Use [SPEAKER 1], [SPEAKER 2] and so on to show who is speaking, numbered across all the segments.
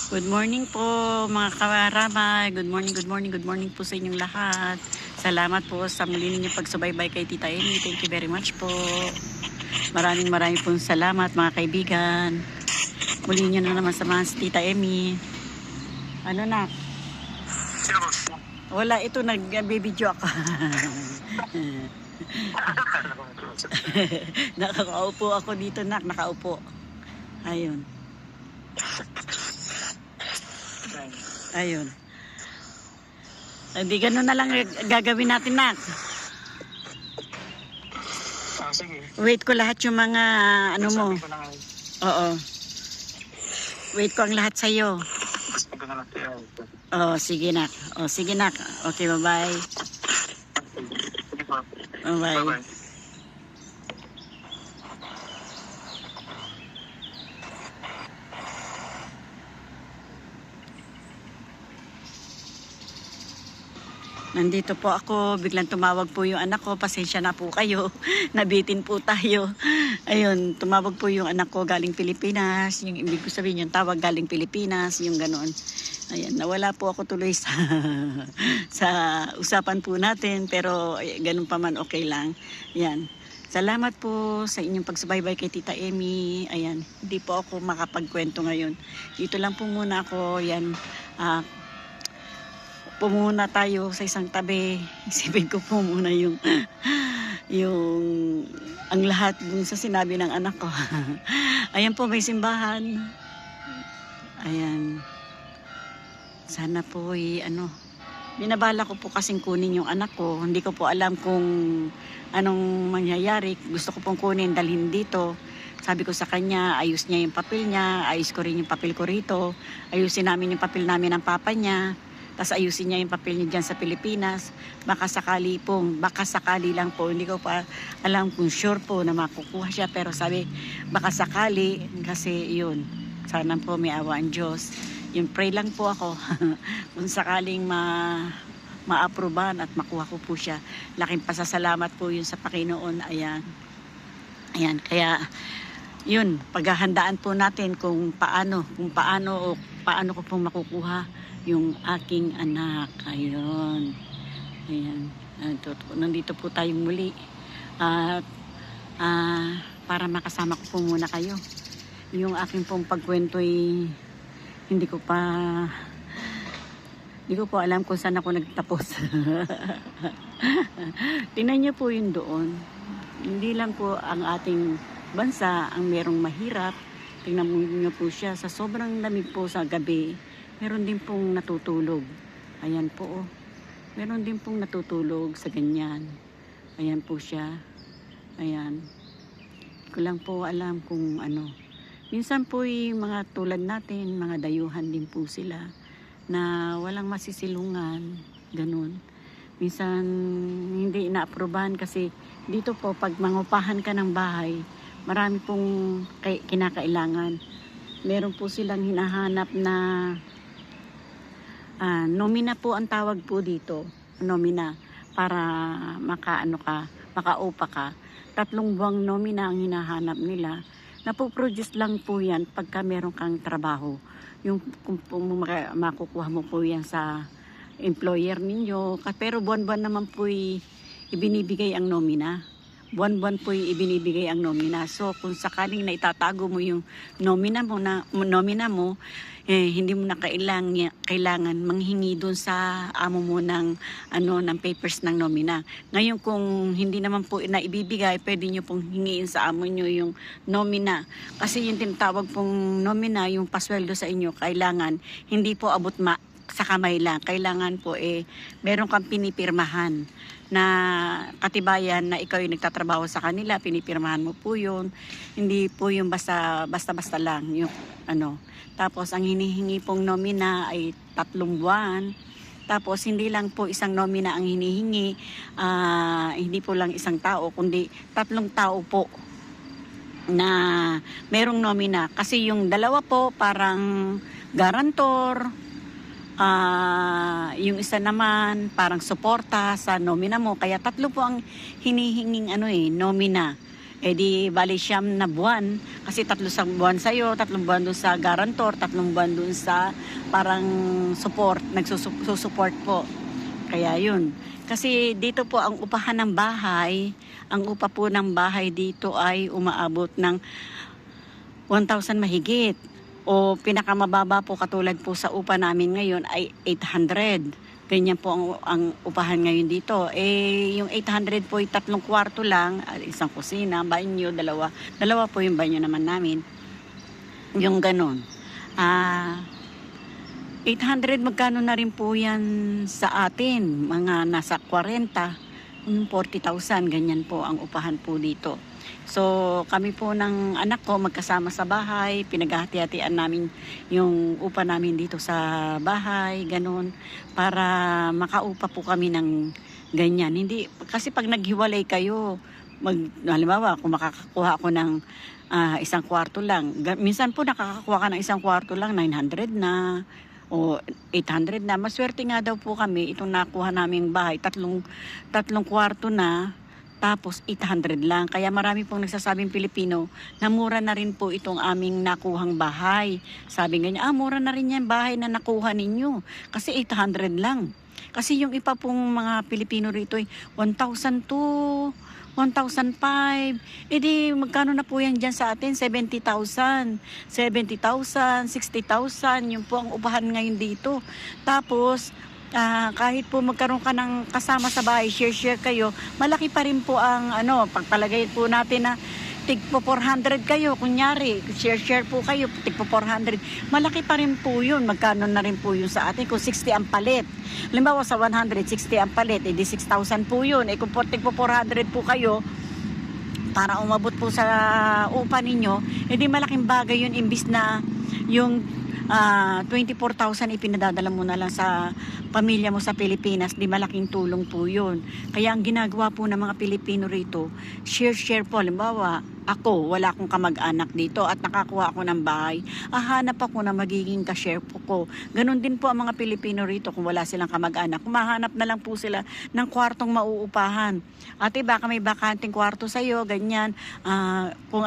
[SPEAKER 1] Good morning po mga karamay. Good morning po sa inyong lahat. Salamat po sa muli ninyong pagsubaybay kay Tita Amy. Thank you very much po. Maraming pong salamat mga kaibigan. Muli niyo na naman samahan si Tita Amy. Ano na? Wala, ito nag-video ako. Nakaupo ako dito, nakaupo. Ayun. Ayun. Hindi ganun na lang gagawin natin, nak.
[SPEAKER 2] Sige.
[SPEAKER 1] Wait ko lahat yung mga ano mo. Oo. Wait ko ang lahat sa'yo. Oh, sige nak. Oh, sige nak. Okay, bye-bye. Bye-bye. Nandito po ako, biglang tumawag po yung anak ko, pasensya na po kayo, nabitin po tayo. Ayun, tumawag po yung anak ko galing Pilipinas, yung ibig ko sabihin yung tawag galing Pilipinas, yung ganoon. Ayan, nawala po ako tuloy sa, sa usapan po natin, pero ganun pa man okay lang. Ayan. Salamat po sa inyong pagsubaybay kay Tita Amy. Ayan, hindi po ako makapagkwento ngayon. Dito lang po muna ako, yan, pumuna tayo sa isang tabi. Isipin ko po muna yung ang lahat dun sa sinabi ng anak ko. Ayan po, may simbahan. Ayan. Sana po binabala ko po kasing kunin yung anak ko. Hindi ko po alam kung anong mangyayari. Gusto ko pong kunin, dalhin dito. Sabi ko sa kanya, ayos niya yung papel niya, ayos ko rin yung papel ko rito, ayusin namin yung papel namin ng papa niya. Tapos ayusin niya yung papel niya dyan sa Pilipinas. Baka sakali lang po. Hindi ko pa alam kung sure po na makukuha siya. Pero sabi, baka sakali. Kasi yun, sana po may awa ang Diyos. Yung pray lang po ako. Kung sakaling ma-aproban at makuha ko po siya. Laking pasasalamat po yun sa Panginoon. Ayan. Ayan, kaya yun, paghahandaan po natin kung paano ko po makukuha yung aking anak. Ayun. Ayan. Nandito po tayong muli. At para makasama ko po muna kayo. Yung aking pong pagkwento ay hindi ko po alam kung saan ako nagtapos. Tingnan niyo po yun doon. Hindi lang po ang ating bansa ang merong mahirap. Tingnan niyo po siya sa sobrang lamig po sa gabi. Meron din pong natutulog. Ayan po, oh. Meron din pong natutulog sa ganyan. Ayan po siya. Ayan. Hindi ko lang po alam kung ano. Minsan po yung mga tulad natin, mga dayuhan din po sila na walang masisilungan. Ganun. Minsan hindi inaaprobahan kasi dito po pag mangupahan ka ng bahay, marami pong kinakailangan. Meron po silang hinahanap na nomina po ang tawag po dito. Nomina. Para makaupa ka. 3 buwang nomina ang hinahanap nila. Napoproduce lang po yan pagka meron kang trabaho. Yung kung makukuha mo po yan sa employer ninyo. Pero buwan-buwan naman po ibinibigay ang nomina. Buwan-buwan po ibinibigay ang nomina. So kung sakaling na itatago mo yung nomina mo, hindi mo na kailangan manghingi doon sa amo mo ng papers ng nomina. Ngayon kung hindi naman po na ibibigay, pwede nyo pong hingiin sa amo nyo yung nomina. Kasi yung tinatawag pong nomina, yung pasweldo sa inyo, kailangan hindi po abot sa kamay lang. Kailangan po meron kang pinipirmahan na katibayan na ikaw yung nagtatrabaho sa kanila, pinipirmahan mo po yun. Hindi po yung basta-basta lang yung Tapos ang hinihingi pong nomina ay 3 buwan. Tapos hindi lang po isang nomina ang hinihingi, hindi po lang isang tao, kundi 3 tao po na merong nomina. Kasi yung 2 po parang garantor, yung isa naman parang suporta sa nomina mo. Kaya 3 po ang hinihinging nomina. Eh di bali siyam na buwan. Kasi 3 buwan sa'yo, 3 buwan doon sa guarantor, 3 buwan doon sa parang support, nagsusupport po. Kaya yun. Kasi dito po ang upahan ng bahay, ang upa po ng bahay dito ay umaabot ng 1,000 mahigit. O pinakamababa po katulad po sa upa namin ngayon ay 800. Ganyan po ang upahan ngayon dito. Eh, yung 800 po ay 3 kwarto lang, isang kusina, banyo, dalawa po yung banyo naman namin. Yung ganun. 800 magkano na rin po yan sa atin, mga nasa 40,000, ganyan po ang upahan po dito. So kami po ng anak ko magkasama sa bahay, pinaghati-hatian namin yung upa namin dito sa bahay, ganun, para makaupa po kami ng ganyan. Hindi, kasi pag naghiwalay kayo, halimbawa kung makakakuha ako ng 1 kwarto lang, minsan po nakakakuha ka ng 1 kwarto lang, 900 na, o 800 na. Maswerte nga daw po kami itong nakuha naming bahay, tatlong kwarto na, tapos 800 lang. Kaya marami pong nagsasabing Pilipino na mura na rin po itong aming nakuhang bahay. Sabi nga niya, mura na rin yan bahay na nakuha ninyo kasi 800 lang. Kasi yung iba pong mga Pilipino rito ay 1,200, 1,500. E di magkano na po yan dyan sa atin? 70,000, 60,000. Yun po ang upahan ngayon dito. Tapos kahit po magkaroon ka ng kasama sa bahay, share kayo, malaki pa rin po ang pagpalagay po natin na tig po 400 kayo, kunyari, share po kayo, tig po 400, malaki pa rin po yun. Magkano na rin po yun sa atin kung 60 ang palit. Halimbawa sa 160 ang palit, edi 6,000 po yun. Kung tig po 400 po kayo, para umabot po sa upa ninyo, edi malaking bagay yun, imbis na yung 24,000 ipinadadala mo na lang sa pamilya mo sa Pilipinas, di malaking tulong po yun. Kaya ang ginagawa po ng mga Pilipino rito, share po. Halimbawa, ako, wala akong kamag-anak dito at nakakuha ako ng bahay, hanap ako na magiging ka-share po ko. Ganon din po ang mga Pilipino rito kung wala silang kamag-anak. Kumahanap na lang po sila ng kwartong mauupahan. Ate, baka may bakanting kwarto sa'yo, ganyan. Kung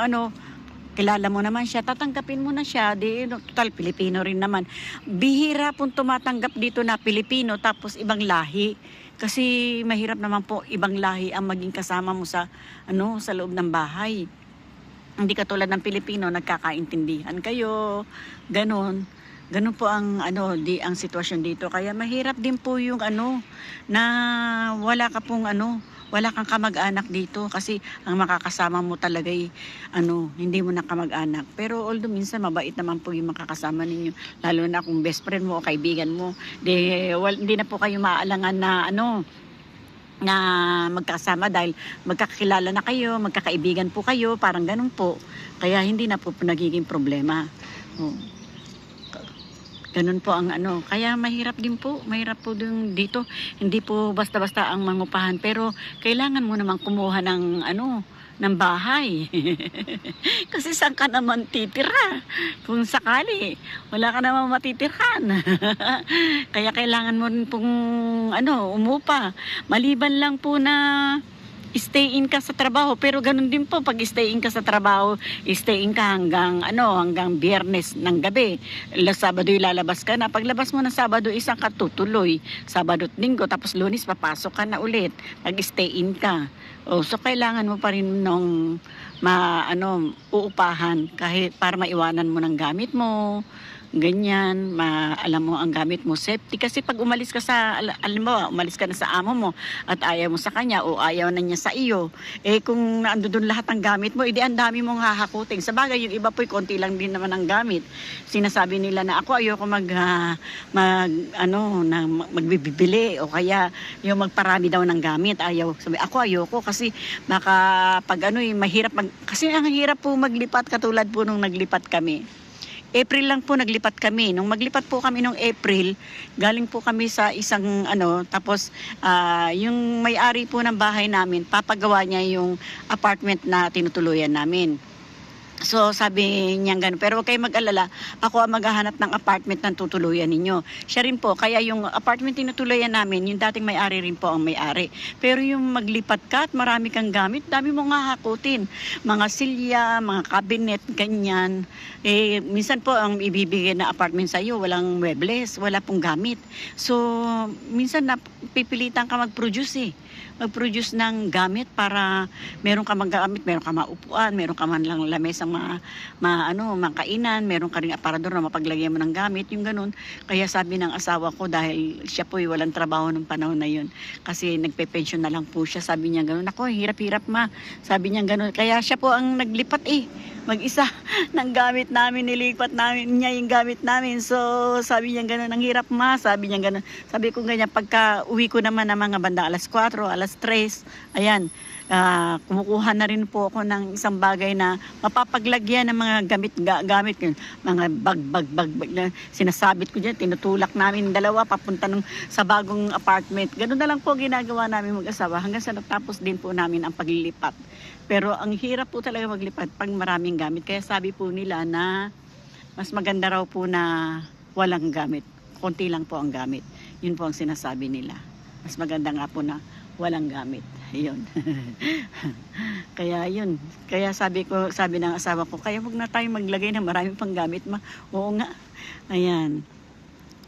[SPEAKER 1] kilala mo naman siya, tatanggapin mo na siya. Total, Pilipino rin naman. Bihira pong tumatanggap dito na Pilipino tapos ibang lahi. Kasi mahirap naman po ibang lahi ang maging kasama mo sa loob ng bahay. Hindi katulad ng Pilipino, nagkakaintindihan kayo, ganon. Ganon po ang ang sitwasyon dito. Kaya mahirap din po yung na wala kang kamag-anak dito kasi ang makakasama mo talaga hindi mo na kamag-anak. Pero although minsan mabait naman po yung makakasama ninyo, lalo na kung best friend mo o kaibigan mo, hindi na po kayo maaalangan na magkasama dahil magkakilala na kayo, magkakaibigan po kayo, parang ganun po. Kaya hindi na po nagiging problema. Ganun po ang kaya mahirap po din dito. Hindi po basta-basta ang mangupahan, pero kailangan mo naman kumuha ng ng bahay. Kasi saan ka naman titira? Kung sakali, wala ka naman matitirhan. Kaya kailangan mo rin pong umupa. Maliban lang po na stay in ka sa trabaho, pero ganun din po pag stay in ka sa trabaho, stay in ka hanggang Biyernes ng gabi. Sabado lalabas ka na. Paglabas mo ng Sabado, isang ka tutuloy. Sabado at Linggo, tapos Lunes papasok ka na ulit. Nag-stay in ka. So kailangan mo pa rin nung uupahan kahit para maiwanan mo ng gamit mo. Ganyan, alam mo ang gamit mo, safety. Kasi pag umalis ka umalis ka na sa amo mo at ayaw mo sa kanya o ayaw na niya sa iyo, kung naandun lahat ng gamit mo, ang dami mong hahakutin. Sa bagay, yung iba po'y konti lang din naman ang gamit. Sinasabi nila na ako ayoko magbibili o kaya yung magparami daw ng gamit. Ayoko kasi baka pag mahirap kasi ang hirap po maglipat katulad po nung naglipat kami. April lang po naglipat kami. Nung maglipat po kami nung April, galing po kami sa isang tapos yung may-ari po ng bahay namin, papagawa niya yung apartment na tinutuluyan namin. So sabi niya gano'n, pero huwag kayong mag-alala, ako ang maghahanap ng apartment ng tutuluyan ninyo. Siya rin po, kaya yung apartment tinutuluyan namin, yung dating may-ari rin po ang may-ari. Pero yung maglipat ka at marami kang gamit, dami mo nga hakutin. Mga silya, mga cabinet, ganyan. Minsan po ang ibibigay na apartment sa iyo, walang muebles, wala pong gamit. So, minsan pipilitan ka mag-produce ng gamit para meron ka magamit, meron ka maupuan, meron ka man lang lamesang mga kainan, meron ka ring aparador na mapaglagyan mo ng gamit, yung ganun. Kaya sabi ng asawa ko, dahil siya po walang trabaho nung panahon na yun, kasi nagpe-pension na lang po siya, sabi niya ganun, ako hirap-hirap ma, sabi niya ganun, kaya siya po ang naglipat mag-isa ng gamit namin, nilipat namin niya yung gamit namin. So sabi niya ganun, ang hirap ma, sabi niya ganun. Sabi ko ganyan, pagka uwi ko naman ng mga bandang alas 4, alas 3, ayan, kumukuha na rin po ako ng isang bagay na mapapaglagyan ng mga gamit yun, mga bag na sinasabit ko dyan, tinutulak namin dalawa papunta sa bagong apartment. Ganun na lang po ginagawa namin mag-asawa hanggang sa natapos din po namin ang paglilipat. Pero ang hirap po talaga maglipat pag maraming gamit. Kaya sabi po nila na mas maganda raw po na walang gamit. Konti lang po ang gamit. Yun po ang sinasabi nila. Mas maganda nga po na walang gamit. Ayun. Kaya yun. Kaya sabi ng asawa ko, kaya wag na tayo maglagay ng maraming pang gamit ma. Oo nga. Ayan.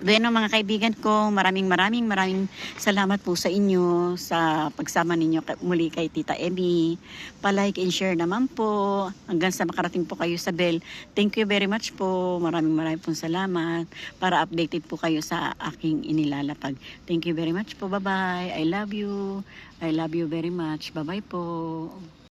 [SPEAKER 1] Bueno mga kaibigan ko, maraming salamat po sa inyo sa pagsama ninyo muli kay Tita Emmy. Pa-like and share naman po hanggang sa makarating po kayo sa bell. Thank you very much po. Maraming pong salamat para updated po kayo sa aking inilalapag. Thank you very much po. Bye-bye. I love you. I love you very much. Bye-bye po.